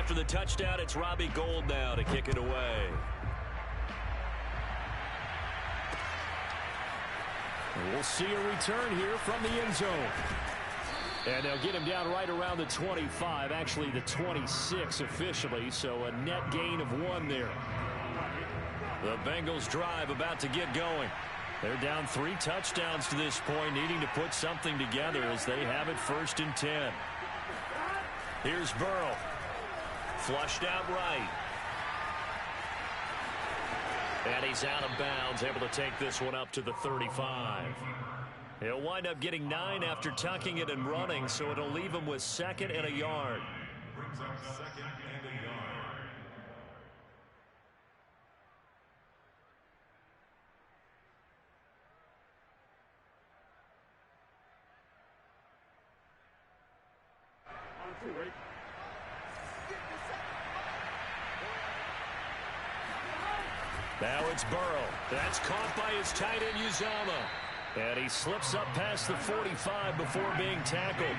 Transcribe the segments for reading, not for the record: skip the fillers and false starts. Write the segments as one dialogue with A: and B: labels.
A: After the touchdown, it's Robbie Gould now to kick it away. And we'll see a return here from the end zone. And they'll get him down right around the 25, actually the 26 officially, so a net gain of 1 there. The Bengals drive about to get going. They're down 3 touchdowns to this point, needing to put something together as they have it 1st and 10. Here's Burrow. Flushed out right. And he's out of bounds, able to take this one up to the 35. He'll wind up getting 9 after tucking it and running, so it'll leave him with 2nd and a yard.
B: Brings up 2nd and a yard.
A: Now it's Burrow. That's caught by his tight end, Uzomah. And he slips up past the 45 before being tackled.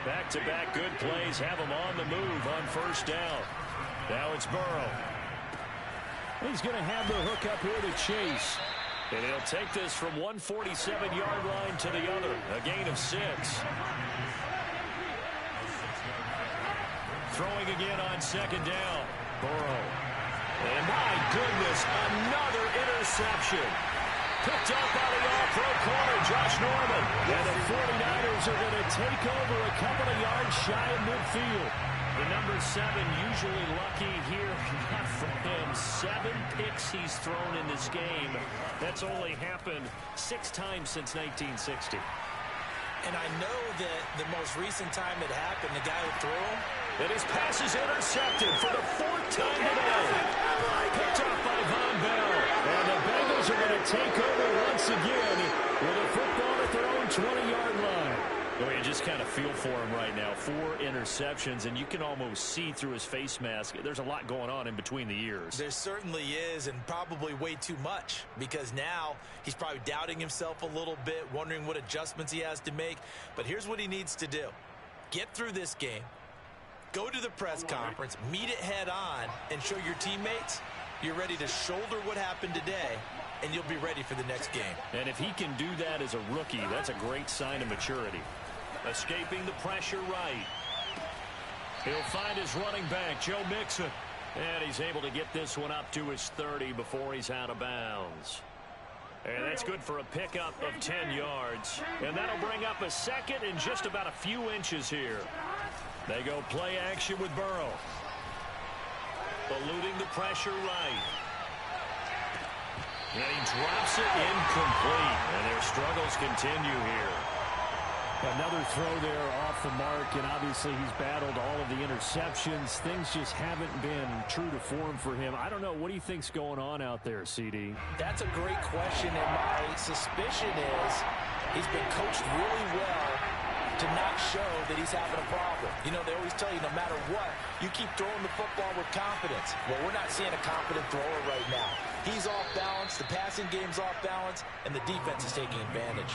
A: Back-to-back good plays have him on the move on 1st down. Now it's Burrow. He's going to have the hook up here to chase. And he'll take this from 147-yard line to the other. A gain of 6. Throwing again on 2nd down. Burrow. And my goodness, another interception. Picked up by the all-pro corner, Josh Norman. And the 49ers are going to take over a couple of yards shy of midfield. The number 7 usually lucky here. Not for him. 7 picks he's thrown in this game. That's only happened 6 times since 1960.
C: And I know that the most recent time it happened, the guy who threw him.
A: And his pass is intercepted for the 4th time today. Picked up by Von Bell. And the Bengals are going to take over once again with a football at their own 20-yard line. Well, you just kind of feel for him right now. 4 interceptions, and you can almost see through his face mask. There's a lot going on in between the ears.
C: There certainly is, and probably way too much, because now he's probably doubting himself a little bit, wondering what adjustments he has to make. But here's what he needs to do. Get through this game. Go to the press conference, meet it head on, and show your teammates you're ready to shoulder what happened today, and you'll be ready for the next game.
A: And if he can do that as a rookie, that's a great sign of maturity. Escaping the pressure right. He'll find his running back, Joe Mixon. And he's able to get this one up to his 30 before he's out of bounds. And that's good for a pickup of 10 yards. And that'll bring up a 2nd and just about a few inches here. They go play action with Burrow. Eluding the pressure right. And he drops it incomplete. And their struggles continue here.
D: Another throw there off the mark, and obviously he's battled all of the interceptions. Things just haven't been true to form for him. I don't know. What do you think's going on out there, CD?
C: That's a great question, and my suspicion is he's been coached really well to not show that he's having a problem. You know, they always tell you no matter what, you keep throwing the football with confidence. Well, we're not seeing a confident thrower right now. He's off balance, the passing game's off balance, and the defense is taking advantage.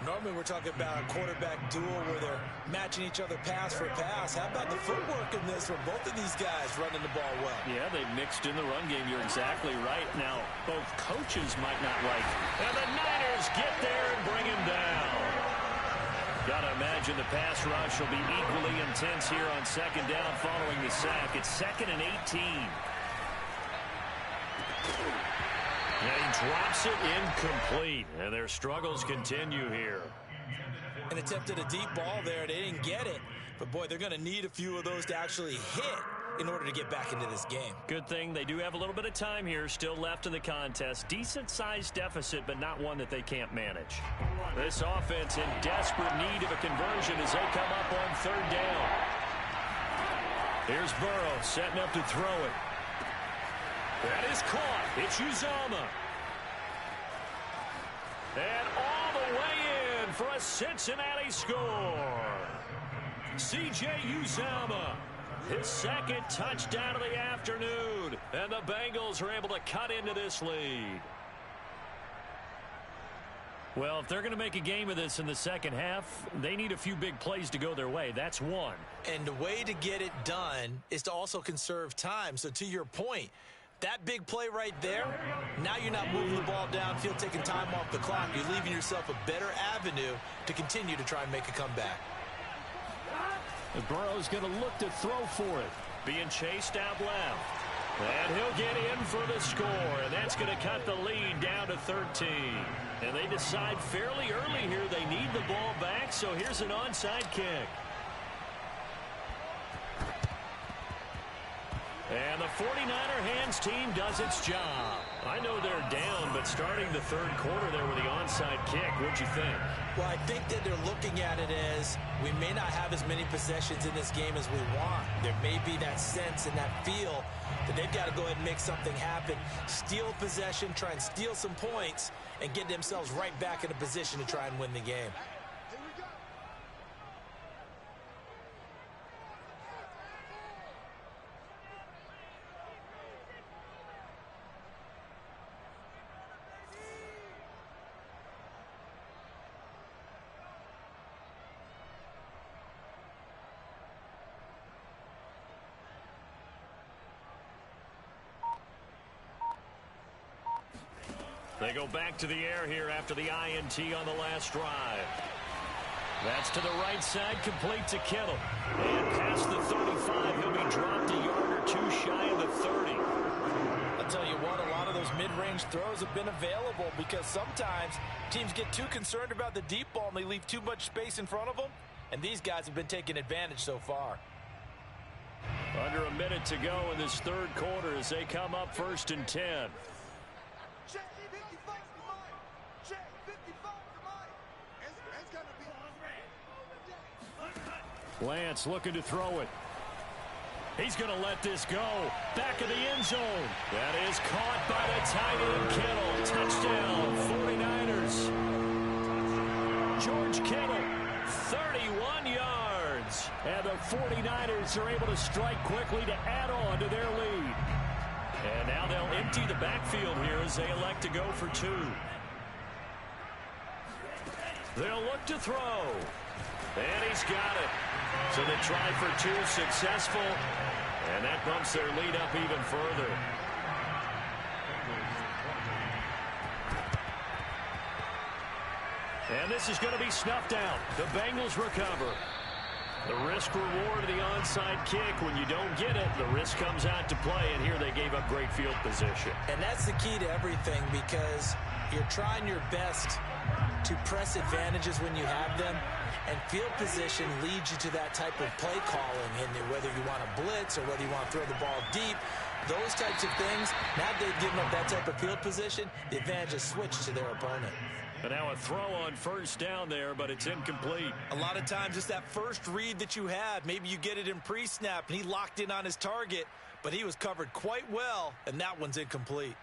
C: Normally we're talking about a quarterback duel where they're matching each other pass for pass. How about the footwork in this from both of these guys running the ball well?
A: Yeah, they mixed in the run game. You're exactly right. Now, both coaches might not like it. And the Niners get there and bring him down. Got to imagine the pass rush will be equally intense here on 2nd down following the sack. It's 2nd and 18. And he drops it incomplete. And their struggles continue here.
C: And attempted a deep ball there. They didn't get it. But, boy, they're going to need a few of those to actually hit in order to get back into this game.
A: Good thing they do have a little bit of time here still left in the contest. Decent-sized deficit, but not one that they can't manage. This offense in desperate need of a conversion as they come up on 3rd down. Here's Burrow setting up to throw it. That is caught. It's Uzomah. And all the way in for a Cincinnati score. C.J. Uzomah. His 2nd touchdown of the afternoon. And the Bengals are able to cut into this lead.
D: Well, if they're going to make a game of this in the second half, they need a few big plays to go their way. That's one.
C: And the way to get it done is to also conserve time. So to your point, that big play right there, now you're not moving the ball downfield, taking time off the clock. You're leaving yourself a better avenue to continue to try and make a comeback.
D: Burrow's going to look to throw for it. Being chased out left. And he'll get in for the score, and that's going to cut the lead down to 13. And they decide fairly early here they need the ball back, so here's an onside kick. And the 49er hands team does its job. I know they're down, but starting the third quarter there with the onside kick, what'd you think?
C: Well, I think that they're looking at it as we may not have as many possessions in this game as we want. There may be that sense and that feel that they've got to go ahead and make something happen, steal possession, try and steal some points, and get themselves right back in a position to try and win the game.
D: They go back to the air here after the INT on the last drive. That's to the right side, complete to Kittle. And past the 35, he'll be dropped a yard or two shy of the 30.
C: I'll tell you what, a lot of those mid-range throws have been available because sometimes teams get too concerned about the deep ball and they leave too much space in front of them. And these guys have been taking advantage so far.
D: Under a minute to go in this third quarter as they come up 1st and 10. Lance looking to throw it. He's going to let this go. Back of the end zone. That is caught by the tight end Kittle. Touchdown, 49ers. George Kittle, 31 yards. And the 49ers are able to strike quickly to add on to their lead. And now they'll empty the backfield here as they elect to go for two. They'll look to throw. And he's got it. So they try for two, successful. And that bumps their lead up even further. And this is going to be snuffed out. The Bengals recover. The risk-reward of the onside kick. When you don't get it, the risk comes out to play. And here they gave up great field position.
C: And that's the key to everything because you're trying your best to press advantages when you have them. And field position leads you to that type of play calling, and whether you want to blitz or whether you want to throw the ball deep, those types of things, now they've given up that type of field position, the advantage is switched to their opponent.
D: And now a throw on first down there, but it's incomplete.
C: A lot of times it's that first read that you have. Maybe you get it in pre-snap, and he locked in on his target, but he was covered quite well, and that one's incomplete.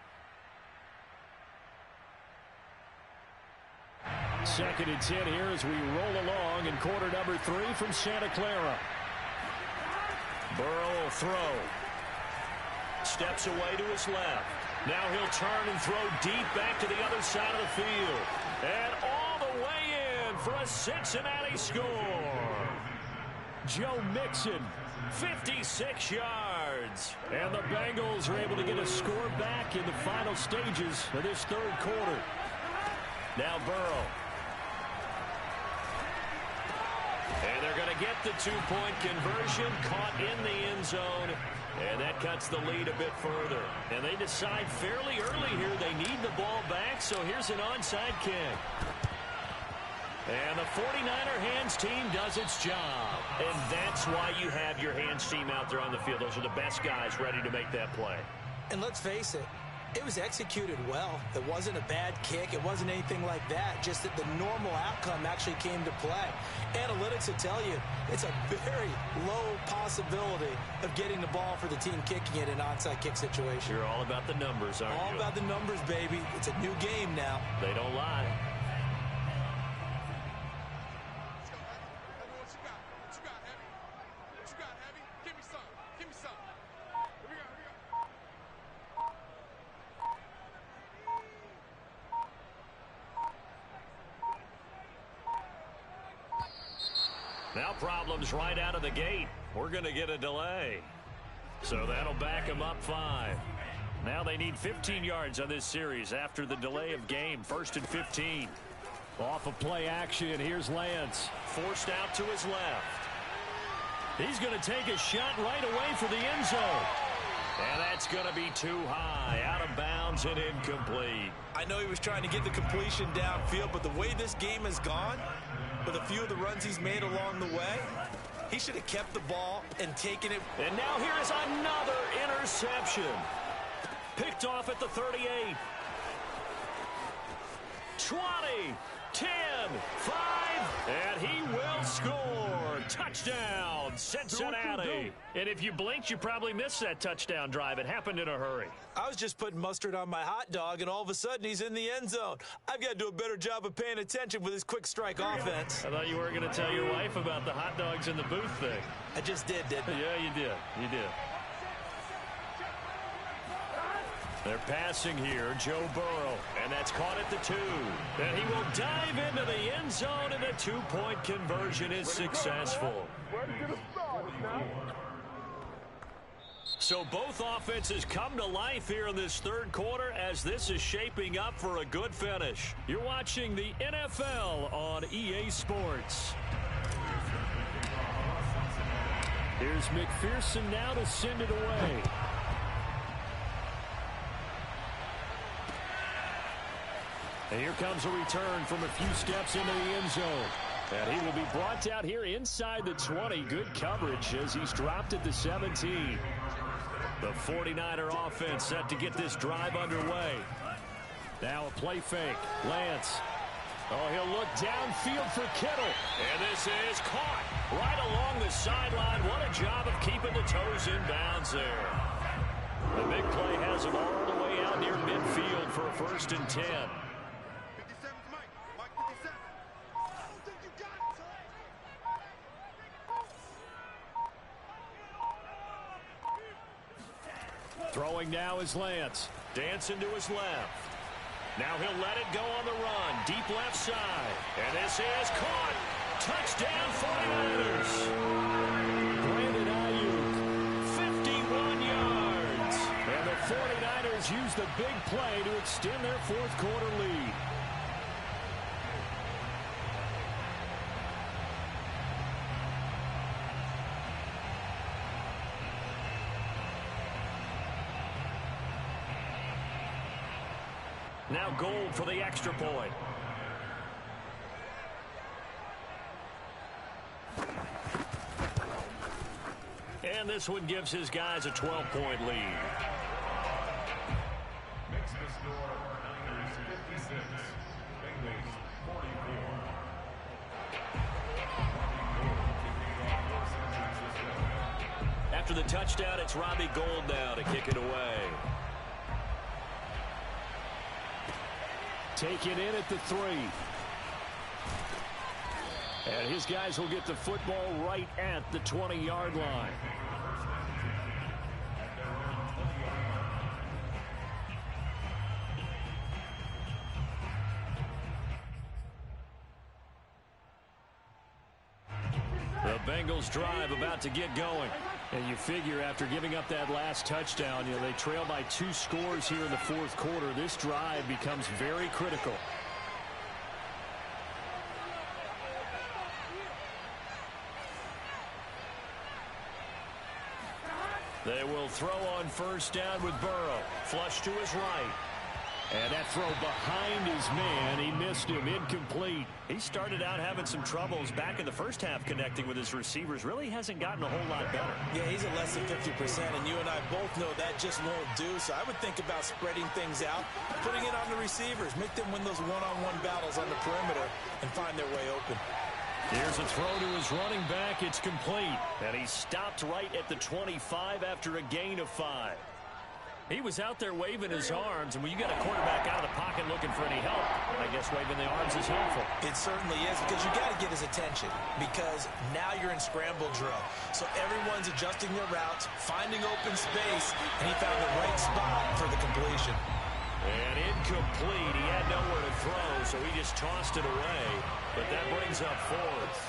D: 2nd and 10 here as we roll along in quarter number 3 from Santa Clara. Burrow will throw. Steps away to his left. Now he'll turn and throw deep back to the other side of the field. And all the way in for a Cincinnati score. Joe Mixon, 56 yards. And the Bengals are able to get a score back in the final stages of this third quarter. Now Burrow. And they're going to get the two-point conversion, caught in the end zone, and that cuts the lead a bit further. And they decide fairly early here they need the ball back, so here's an onside kick. And the 49er hands team does its job. And that's why you have your hands team out there on the field. Those are the best guys ready to make that play.
C: And let's face it, it was executed well. It wasn't a bad kick. It wasn't anything like that. Just that the normal outcome actually came to play. Analytics will tell you it's a very low possibility of getting the ball for the team kicking it in an onside kick situation.
D: You're all about the numbers, aren't you?
C: All about the numbers, baby. It's a new game now.
D: They don't lie. Now problems right out of the gate. We're going to get a delay. So that'll back them up 5. Now they need 15 yards on this series after the delay of game. 1st and 15. Off of play action, here's Lance. Forced out to his left. He's going to take a shot right away for the end zone. And that's going to be too high, out of bounds and incomplete.
C: I know he was trying to get the completion downfield, but the way this game has gone, with a few of the runs he's made along the way, he should have kept the ball and taken it.
D: And now here is another interception. Picked off at the 38. 20, 10, 5, and he will score. Touchdown, Cincinnati. And if you blinked, you probably missed that touchdown drive. It happened in a hurry.
C: I was just putting mustard on my hot dog, and all of a sudden he's in the end zone. I've got to do a better job of paying attention with his quick strike offense.
D: I thought you were going to tell your wife about the hot dogs in the booth thing.
C: I just didn't I?
D: Yeah, you did. You did. They're passing here, Joe Burrow, and that's caught at the 2. And he will dive into the end zone, and a 2-point conversion is successful. So both offenses come to life here in this third quarter as this is shaping up for a good finish. You're watching the NFL on EA Sports. Here's McPherson now to send it away. And here comes a return from a few steps into the end zone. And he will be brought out here inside the 20. Good coverage as he's dropped at the 17. The 49er offense set to get this drive underway. Now a play fake. Lance. Oh, he'll look downfield for Kittle. And this is caught right along the sideline. What a job of keeping the toes in bounds there. The big play has him all the way out near midfield for a 1st and 10. Throwing now is Lance. Dancing to his left. Now he'll let it go on the run. Deep left side. And this is caught. Touchdown 49ers. Brandon Ayuk, 51 yards. And the 49ers use the big play to extend their fourth quarter lead. Now Gold for the extra point. And this one gives his guys a 12-point lead.
B: Makes the score Niners 56, Bengals 44.
D: After the touchdown, it's Robbie Gould now to kick it away. Take it in at the 3. And his guys will get the football right at the 20-yard line. The Bengals drive about to get going. And you figure after giving up that last touchdown, they trail by 2 scores here in the fourth quarter. This drive becomes very critical. They will throw on 1st down with Burrow. Flush to his right. And that throw behind his man, he missed him, incomplete. He started out having some troubles back in the first half connecting with his receivers. Really hasn't gotten a whole lot better.
C: Yeah, he's at less than 50%, and you and I both know that just won't do. So I would think about spreading things out, putting it on the receivers, make them win those one-on-one battles on the perimeter, and find their way open.
D: Here's a throw to his running back. It's complete. And he stopped right at the 25 after a gain of 5. He was out there waving his arms, and when you got a quarterback out of the pocket looking for any help, I guess waving the arms is helpful.
C: It certainly is, because you got to get his attention, because now you're in scramble drill. So everyone's adjusting their routes, finding open space, and he found the right spot for the completion.
D: And incomplete. He had nowhere to throw, so he just tossed it away. But that brings up 4th.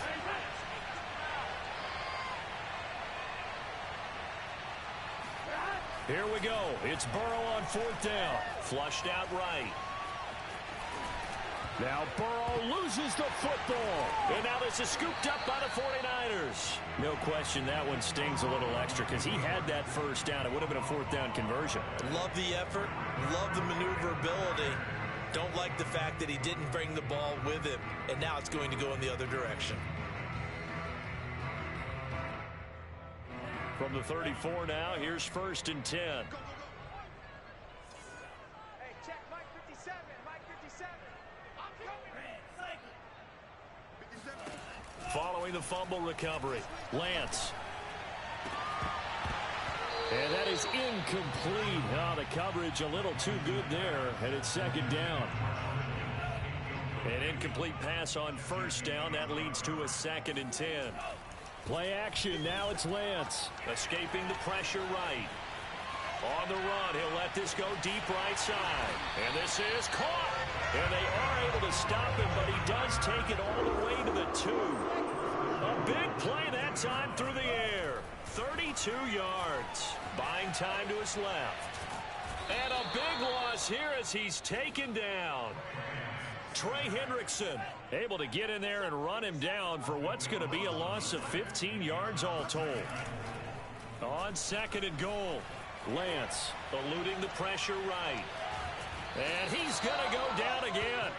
D: Here we go. It's Burrow on 4th down.
C: Flushed out right.
D: Now Burrow loses the football. And now this is scooped up by the 49ers. No question that one stings a little extra because he had that first down. It would have been a 4th down conversion.
C: Love the effort. Love the maneuverability. Don't like the fact that he didn't bring the ball with him. And now it's going to go in the other direction.
D: From the 34 now, here's 1st and 10.
E: Hey, check Mike 57. Mike 57. I'm coming.
D: Following the fumble recovery, Lance. And that is incomplete. Oh, the coverage a little too good there, and it's 2nd down. An incomplete pass on 1st down. That leads to a 2nd and 10. Play action. Now it's Lance.
A: Escaping the pressure right. On the run, he'll let this go deep right side. And this is caught. And they are able to stop him, but he does take it all the way to the 2. A big play that time through the air. 32 yards. Buying time to his left. And a big loss here as he's taken down. Trey Hendrickson able to get in there and run him down for what's going to be a loss of 15 yards all told. On 2nd and goal, Lance eluding the pressure right. And he's going to go down again.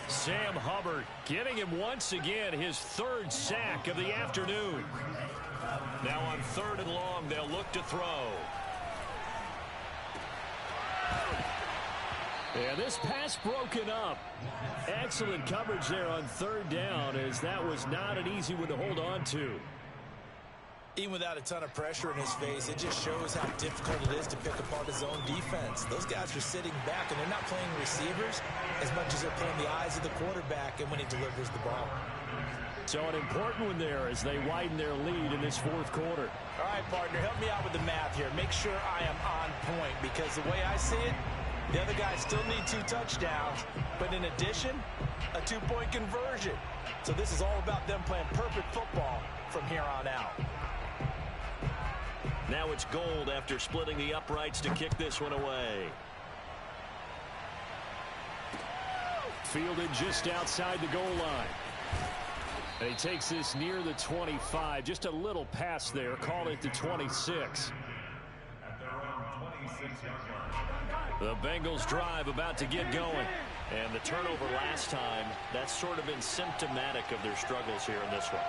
A: Sam Hubbard getting him once again, his 3rd sack of the afternoon. Now on 3rd and long, they'll look to throw.
D: And this pass broken up. Excellent coverage there on 3rd down, as that was not an easy one to hold on to.
C: Even without a ton of pressure in his face, it just shows how difficult it is to pick apart his own defense. Those guys are sitting back, and they're not playing receivers as much as they're playing the eyes of the quarterback and when he delivers the ball.
D: So an important one there as they widen their lead in this 4th quarter.
C: All right, partner, help me out with the math here. Make sure I am on point, because the way I see it, the other guys still need 2 touchdowns, but in addition, a 2-point conversion. So this is all about them playing perfect football from here on out.
A: Now it's Gold after splitting the uprights to kick this one away.
D: Fielded just outside the goal line. And he takes this near the 25. Just a little pass there. Call it the 26.
B: At their own 26-yard line.
A: The Bengals drive about to get going. And the turnover last time, that's sort of been symptomatic of their struggles here in this one.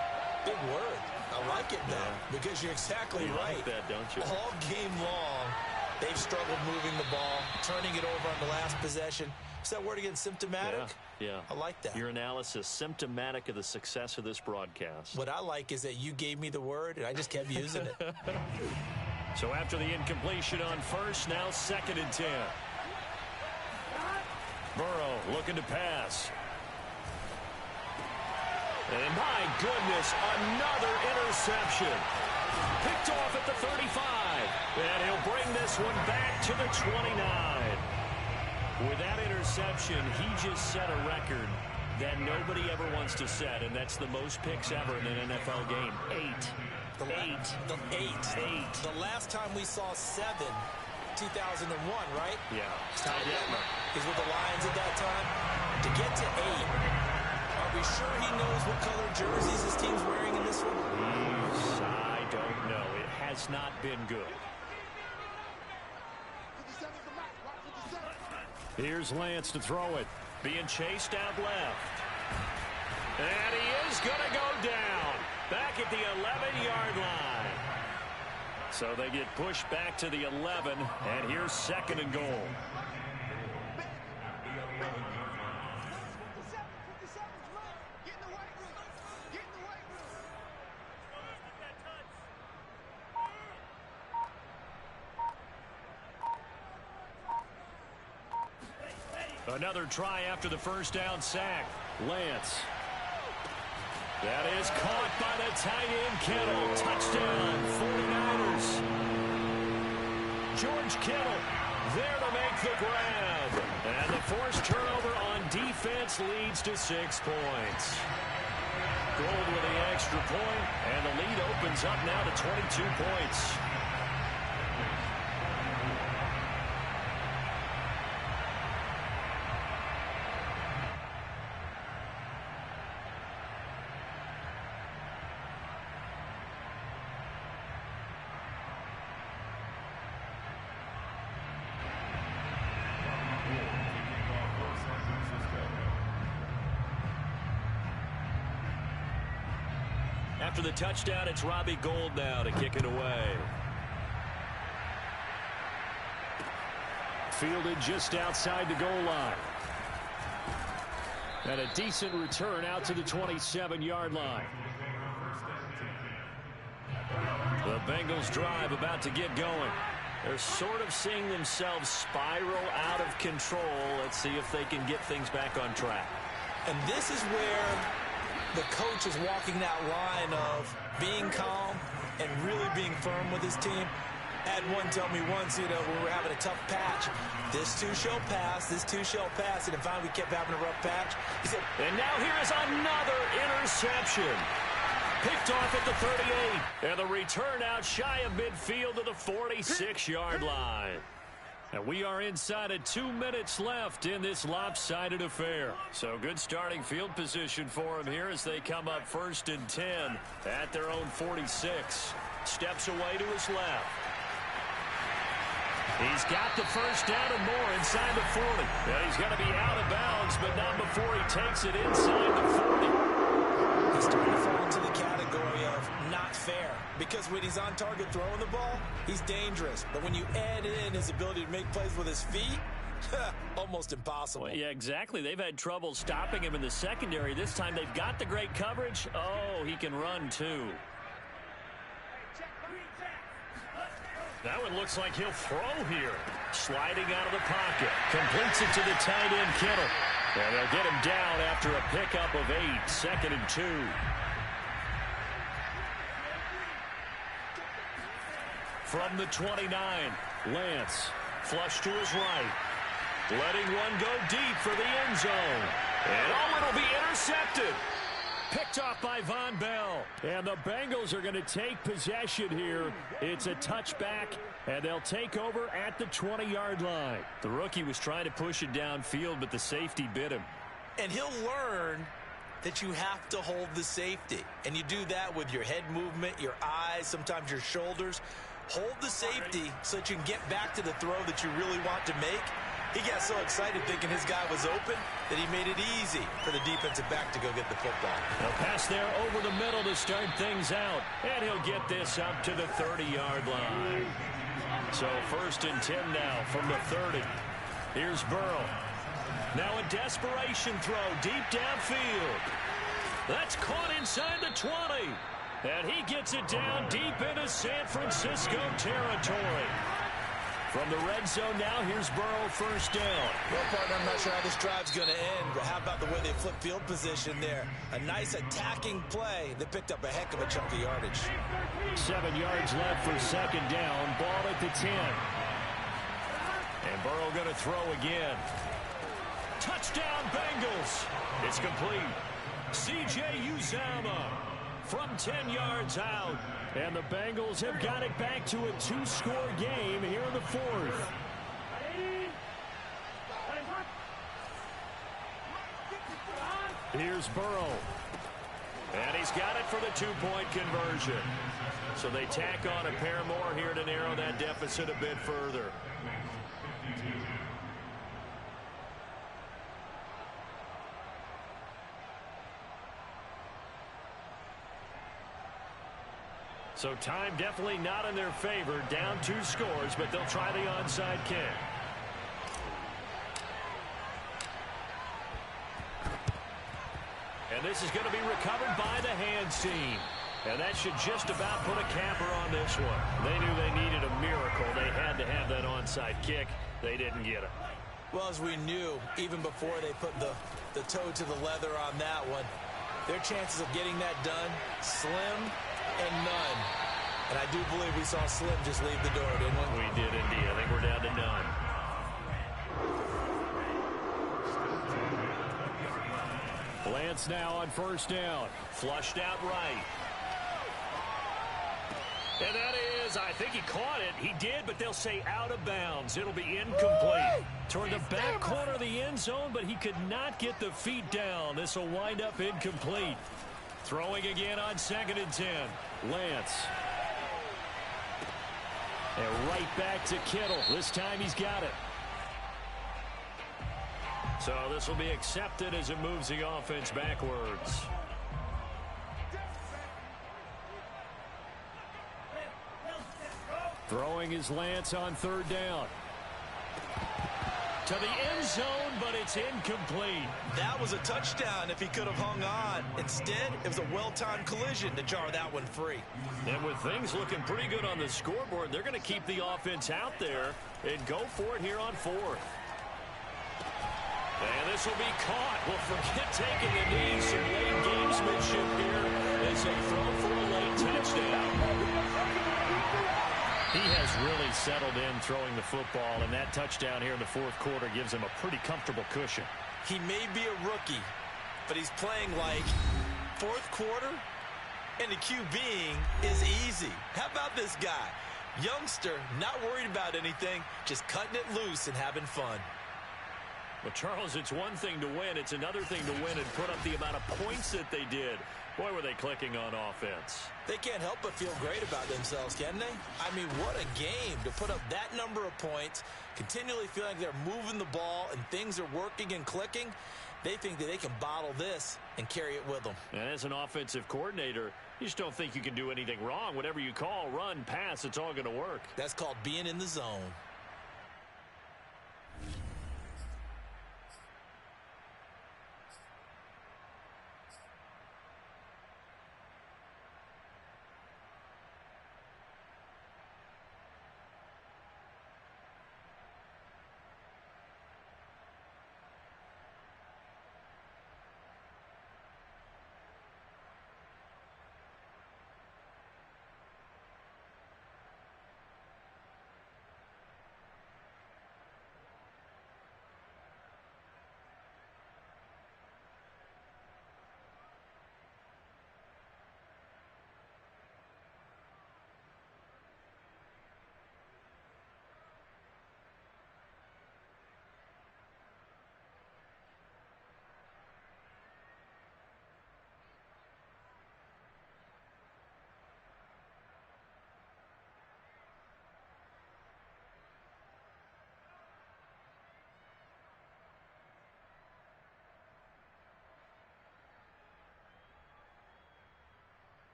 C: Big word. I like it, though, because you're exactly right.
A: You like that, don't you?
C: All game long, they've struggled moving the ball, turning it over on the last possession. Is that word again, symptomatic?
A: Yeah.
C: I like that.
A: Your analysis, symptomatic of the success of this broadcast.
C: What I like is that you gave me the word, and I just kept using it.
D: So after the incompletion on 1st, now 2nd and 10. Burrow looking to pass.
A: And my goodness, another interception. Picked off at the 35. And he'll bring this one back to the 29. With that interception, he just set a record that nobody ever wants to set, and that's the most picks ever in an NFL game. 8.
C: The last time we saw 7, 2001, right?
A: Yeah.
C: Ty Detmer. He's with the Lions at that time. To get to 8, are we sure he knows what color jerseys his team's wearing in this one?
A: I don't know. It has not been good.
D: Here's Lance to throw it.
A: Being chased out left. And he is going to go down. Back at the 11-yard line.
D: So they get pushed back to the 11, and here's 2nd and goal. Another try after the first down sack. Lance.
A: That is caught by the tight end Kittle. Touchdown, 49ers. George Kittle there to make the grab. And the forced turnover on defense leads to 6 points. Gold with the extra point, and the lead opens up now to 22 points. after the touchdown, it's Robbie Gould now to kick it away.
D: Fielded just outside the goal line. And a decent return out to the 27-yard line.
A: The Bengals drive about to get going. They're sort of seeing themselves spiral out of control. Let's see if they can get things back on track.
C: And this is where the coach is walking that line of being calm and really being firm with his team. Had one tell me once, when we were having a tough patch, this too shall pass, this too shall pass. And if finally we kept having a rough patch, he said,
A: and now here is another interception. Picked off at the 38. And the return out shy of midfield to the 46-yard line. And we are inside of 2 minutes left in this lopsided affair. So good starting field position for him here as they come up 1st and 10 at their own 46. Steps away to his left. He's got the first down and more inside the 40. And he's going to be out of bounds, but not before he takes it inside the 40.
C: He's starting to fall into the category of not fair. Because when he's on target throwing the ball, he's dangerous. But when you add in his ability to make plays with his feet, almost impossible.
A: Well, yeah, exactly. They've had trouble stopping him in the secondary. This time they've got the great coverage. Oh, he can run too. That one looks like he'll throw here. Sliding out of the pocket. Completes it to the tight end, Kittle. And they'll get him down after a pickup of 8. 2nd and 2. From the 29, Lance. Flush to his right. Letting one go deep for the end zone. And it'll be intercepted.
D: Picked off by Von Bell. And the Bengals are going to take possession here. It's a touchback, and they'll take over at the 20-yard line.
A: The rookie was trying to push it downfield, but the safety bit him.
C: And he'll learn that you have to hold the safety. And you do that with your head movement, your eyes, sometimes your shoulders. Hold the safety so that you can get back to the throw that you really want to make. He got so excited thinking his guy was open that he made it easy for the defensive back to go get the football.
D: A pass there over the middle to start things out. And he'll get this up to the 30-yard line.
A: So 1st and 10 now from the 30. Here's Burrow. Now a desperation throw deep downfield. That's caught inside the 20. And he gets it down deep into San Francisco territory. From the red zone now, here's Burrow 1st down.
C: Well, partner, I'm not sure how this drive's going to end, but how about the way they flip field position there? A nice attacking play that picked up a heck of a chunk of yardage.
D: 7 yards left for 2nd down. Ball at the 10.
A: And Burrow going to throw again. Touchdown, Bengals. It's complete. C.J. Uzomah from 10 yards out.
D: And the Bengals have got it back to a 2-score game here in the 4th. Here's Burrow.
A: And he's got it for the 2-point conversion. So they tack on a pair more here to narrow that deficit a bit further. So time definitely not in their favor. Down 2 scores, but they'll try the onside kick. And this is going to be recovered by the hands team. And that should just about put a capper on this one. They knew they needed a miracle. They had to have that onside kick. They didn't get it.
C: Well, as we knew, even before they put the toe to the leather on that one, their chances of getting that done, slim and none. And I do believe we saw Slim just leave the door, didn't we?
A: We did indeed. I think we're down to none.
D: Lance now on 1st down.
A: Flushed out right. And that is, I think he caught it. He did, but they'll say out of bounds. It'll be incomplete. Toward the back corner of the end zone, but he could not get the feet down. This will wind up incomplete. Throwing again on 2nd and 10.
D: Lance. And right back to Kittle. This time he's got it.
A: So this will be accepted as it moves the offense backwards.
D: Throwing his Lance on third down. To the end zone, but it's incomplete.
C: That was a touchdown if he could have hung on. Instead, it was a well-timed collision to jar that one free.
D: And with things looking pretty good on the scoreboard, they're going to keep the offense out there and go for it here on fourth. And this will be caught. Well, forget taking the knee. Some late gamesmanship here as they throw for a late touchdown. He has really settled in throwing the football, and that touchdown here in the fourth quarter gives him a pretty comfortable cushion.
C: He may be a rookie, but he's playing like fourth quarter, and the QBing is easy. How about this guy? Youngster, not worried about anything, just cutting it loose and having fun.
D: Well, Charles, it's one thing to win. It's another thing to win and put up the amount of points that they did. Boy, were they clicking on offense.
C: They can't help but feel great about themselves, can they? I mean, what a game to put up that number of points, continually feeling like they're moving the ball and things are working and clicking. They think that they can bottle this and carry it with them.
D: And as an offensive coordinator, you just don't think you can do anything wrong. Whatever you call, run, pass, it's all going to work.
C: That's called being in the zone.